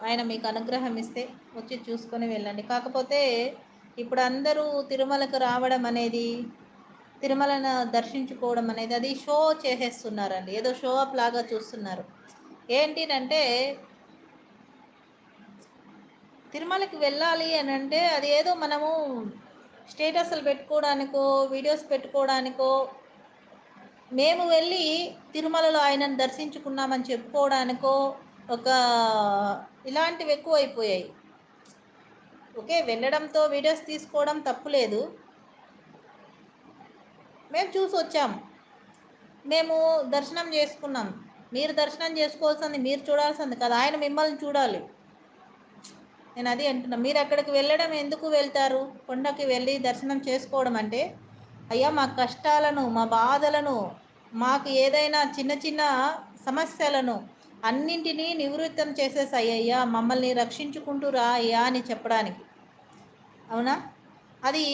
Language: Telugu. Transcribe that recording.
ఆయన మీకు అనుగ్రహం ఇస్తే వచ్చి చూసుకొని వెళ్ళండి. కాకపోతే ఇప్పుడు అందరూ తిరుమలకు రావడం అనేది, తిరుమలను దర్శించుకోవడం అనేది అది షో చేసేస్తున్నారండి. ఏదో షో అప్ లాగా చూస్తున్నారు. ఏంటిదంటే తిరుమలకి వెళ్ళాలి అని అంటే అది ఏదో మనము స్టేటస్లు పెట్టుకోవడానికో, వీడియోస్ పెట్టుకోవడానికో, మేము వెళ్ళి తిరుమలలో ఆయనను దర్శించుకున్నామని చెప్పుకోవడానికో ఒక ఇలాంటివి ఎక్కువైపోయాయి. ఓకే, వెళ్ళడంతో వీడియోస్ తీసుకోవడం తప్పులేదు. మేము చూసొచ్చాం. మేము దర్శనం చేసుకున్నాం. మీరు దర్శనం చేసుకోవాల్సింది మీరు చూడాల్సింది కదా, ఆయన మిమ్మల్ని చూడాలి. నేను అది అంటున్నా. మీరు అక్కడికి వెళ్ళడం ఎందుకు వెళ్తారు? కొండకి వెళ్ళి దర్శనం చేసుకోవడం అంటే, అయ్యా మా కష్టాలను, మా బాధలను, మాకు ఏదైనా చిన్న చిన్న సమస్యలను అన్నింటినీ నివృత్తం చేసేసాయి అయ్యా, మమ్మల్ని రక్షించుకుంటూ రా అయ్యా అని చెప్పడానికి. అవునా? అది